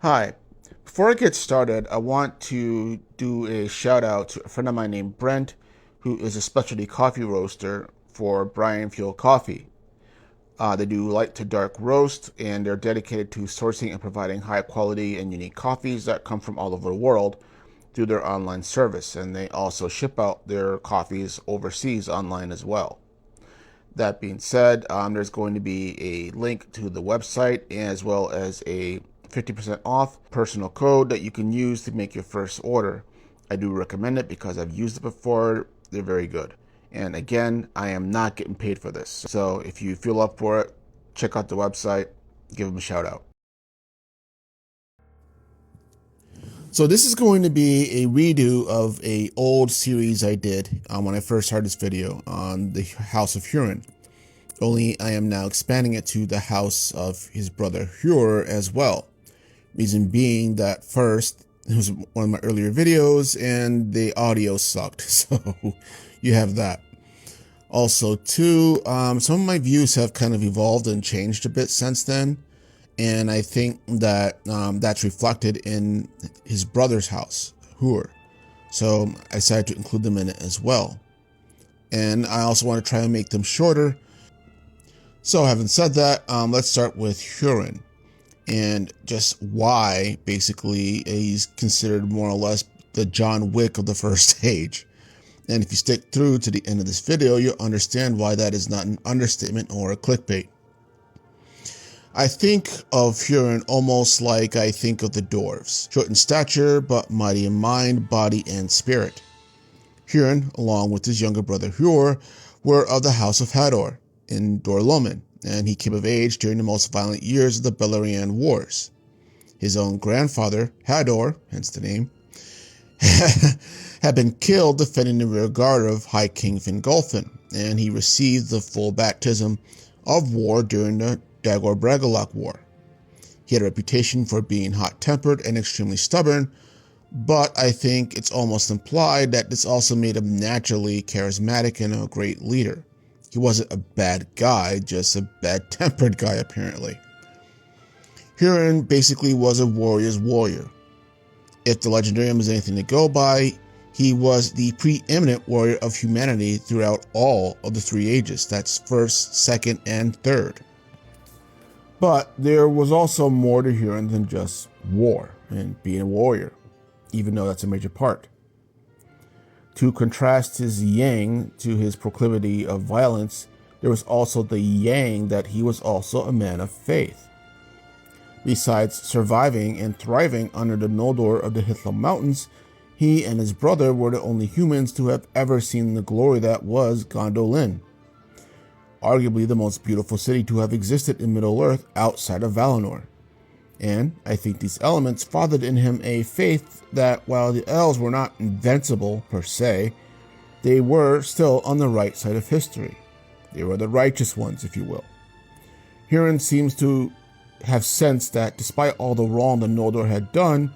Hi. Before I get started, I want to do a shout out to a friend of mine named Brent, who is a specialty coffee roaster for Brian Fuel Coffee. They do light to dark roast, and they're dedicated to sourcing and providing high quality and unique coffees that come from all over the world through their online service. And they also ship out their coffees overseas online as well. That being said, there's going to be a link to the website as well as a 50% off personal code that you can use to make your first order. I do recommend it because I've used it before. They're very good. And again, I am not getting paid for this. So if you feel up for it, check out the website, give them a shout out. So this is going to be a redo of a old series I did when I first started this video on the House of Hurin. Only I am now expanding it to the house of his brother Hurin as well. Reason being that first, it was one of my earlier videos and the audio sucked, so you have that. Also two, some of my views have kind of evolved and changed a bit since then. And I think that that's reflected in his brother's house, Hurin. So I decided to include them in it as well. And I also want to try and make them shorter. So having said that, let's start with Hurin and just why basically he's considered more or less the John Wick of the first age. And if you stick through to the end of this video, you'll understand why that is not an understatement or a clickbait. I think of Hurin almost like I think of the dwarves, short in stature but mighty in mind, body, and spirit. Hurin, along with his younger brother Hurin, were of the House of Hador in Dor-Lomin, and he came of age during the most violent years of the Middleearth Wars. His own grandfather, Hador, hence the name, had been killed defending the rear guard of High King Fingolfin, and he received the full baptism of war during the Dagor-Bragollach War. He had a reputation for being hot-tempered and extremely stubborn, but I think it's almost implied that this also made him naturally charismatic and a great leader. He wasn't a bad guy, just a bad-tempered guy apparently. Hurin basically was a warrior's warrior. If the legendarium is anything to go by, he was the preeminent warrior of humanity throughout all of the three ages. That's first, second, and third. But there was also more to Hurin than just war and being a warrior, even though that's a major part. To contrast his yang to his proclivity of violence, there was also the yang that he was also a man of faith. Besides surviving and thriving under the Noldor of the Hithlum Mountains, he and his brother were the only humans to have ever seen the glory that was Gondolin, arguably the most beautiful city to have existed in Middle-earth outside of Valinor. And I think these elements fathered in him a faith that while the elves were not invincible per se, they were still on the right side of history. They were the righteous ones, if you will. Hurin seems to have sensed that despite all the wrong the Noldor had done,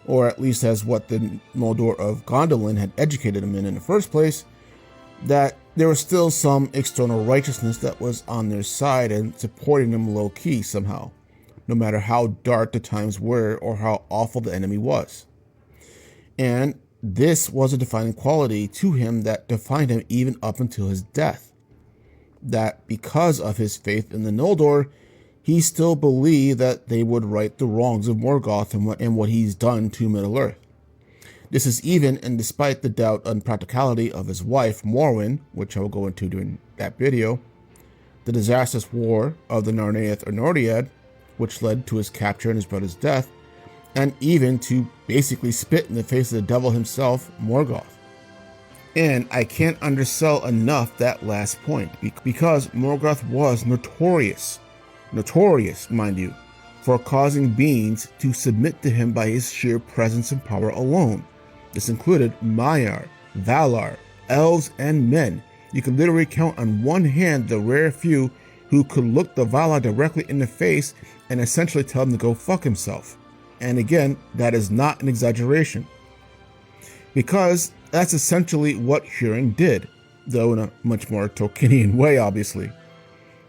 or at least as what the Noldor of Gondolin had educated him in the first place, that there was still some external righteousness that was on their side and supporting them low-key somehow, no matter how dark the times were or how awful the enemy was. And this was a defining quality to him that defined him even up until his death. That because of his faith in the Noldor, he still believed that they would right the wrongs of Morgoth and what he's done to Middle-earth. This is even and despite the doubt and practicality of his wife, Morwen, which I will go into during that video, the disastrous war of the Narneath or Nordiad, which led to his capture and his brother's death, and even to basically spit in the face of the devil himself, Morgoth. And I can't undersell enough that last point, because Morgoth was notorious, mind you, for causing beings to submit to him by his sheer presence and power alone. This included Maiar, Valar, elves, and men. You could literally count on one hand the rare few who could look the Valar directly in the face and essentially tell him to go fuck himself. And again, that is not an exaggeration, because that's essentially what Hurin did, though in a much more Tolkienian way, obviously,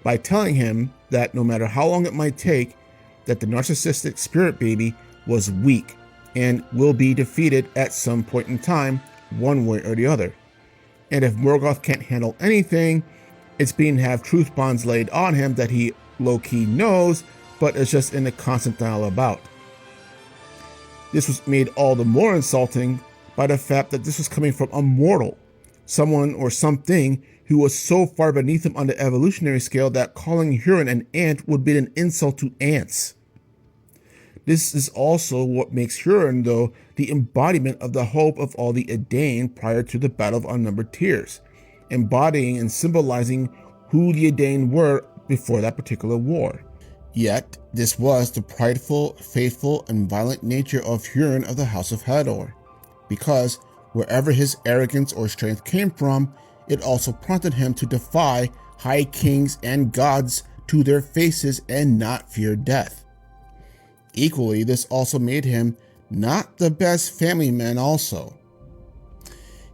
by telling him that no matter how long it might take, that the narcissistic spirit baby was weak and will be defeated at some point in time, one way or the other. And if Morgoth can't handle anything, it's being to have truth bonds laid on him that he low-key knows, but is just in a constant denial about. This was made all the more insulting by the fact that this was coming from a mortal, someone or something who was so far beneath him on the evolutionary scale that calling Hurin an ant would be an insult to ants. This is also what makes Hurin, though, the embodiment of the hope of all the Edain prior to the Battle of Unnumbered Tears, embodying and symbolizing who the Edain were before that particular war. Yet, this was the prideful, faithful, and violent nature of Hurin of the House of Hador, because wherever his arrogance or strength came from, it also prompted him to defy high kings and gods to their faces and not fear death. Equally, this also made him not the best family man also.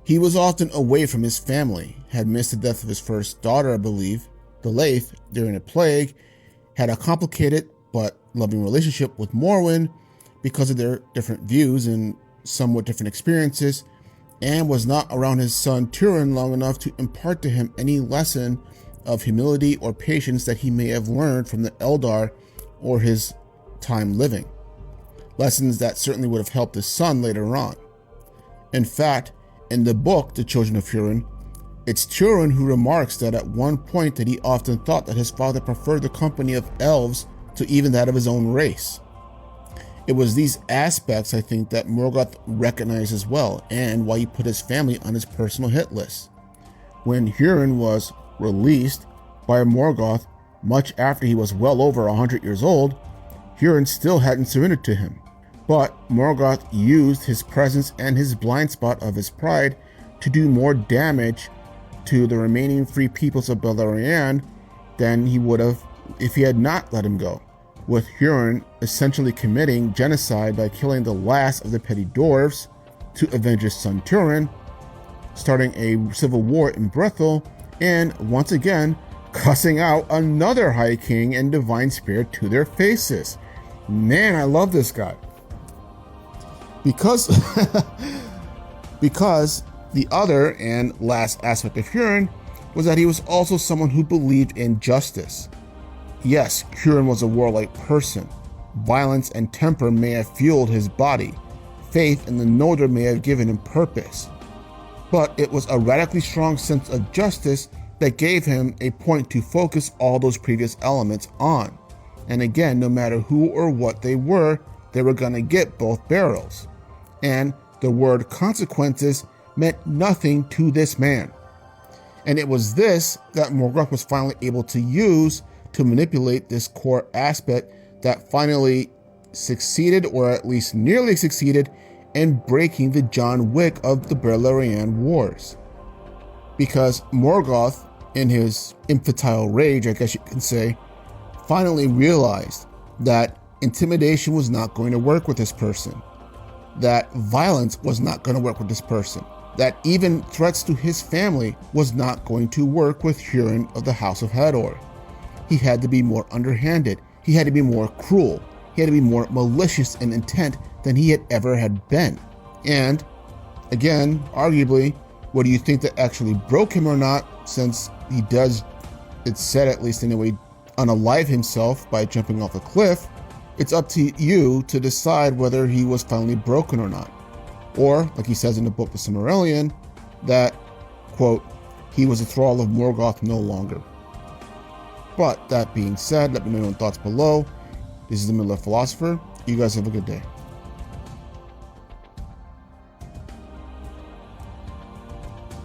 He was often away from his family, had missed the death of his first daughter, I believe, the Leith, during a plague, had a complicated but loving relationship with Morwen because of their different views and somewhat different experiences, and was not around his son Turin long enough to impart to him any lesson of humility or patience that he may have learned from the Eldar or his time living. Lessons that certainly would have helped his son later on. In fact, in the book, The Children of Hurin, it's Turin who remarks that at one point that he often thought that his father preferred the company of elves to even that of his own race. It was these aspects, I think, that Morgoth recognized as well, and why he put his family on his personal hit list. When Hurin was released by Morgoth, much after he was well over 100 years old, Hurin still hadn't surrendered to him. But Morgoth used his presence and his blind spot of his pride to do more damage to the remaining free peoples of Middleearth than he would have if he had not let him go, with Hurin essentially committing genocide by killing the last of the petty dwarves to avenge his son Turin, starting a civil war in Brethil, and once again cussing out another High King and Divine Spirit to their faces. Man, I love this guy. Because the other and last aspect of Hurin was that he was also someone who believed in justice. Yes, Hurin was a warlike person. Violence and temper may have fueled his body. Faith in the Noldor may have given him purpose. But it was a radically strong sense of justice that gave him a point to focus all those previous elements on. And again, no matter who or what they were going to get both barrels. And the word consequences meant nothing to this man. And it was this that Morgoth was finally able to use to manipulate this core aspect that finally succeeded, or at least nearly succeeded, in breaking the John Wick of the Middleearth Wars. Because Morgoth, in his infantile rage, I guess you can say, finally realized that intimidation was not going to work with this person, that violence was not going to work with this person, that even threats to his family was not going to work with Hurin of the House of Hador. He had to be more underhanded. He had to be more cruel. He had to be more malicious in intent than he had ever had been. And again, arguably, whether you think that actually broke him or not, since he does, it's said at least anyway, unalive himself by jumping off a cliff, it's up to you to decide whether he was finally broken or not. Or, like he says in the book The Silmarillion, that, quote, he was a thrall of Morgoth no longer. But that being said, let me know your thoughts below. This is the Middleearth Philosopher. You guys have a good day.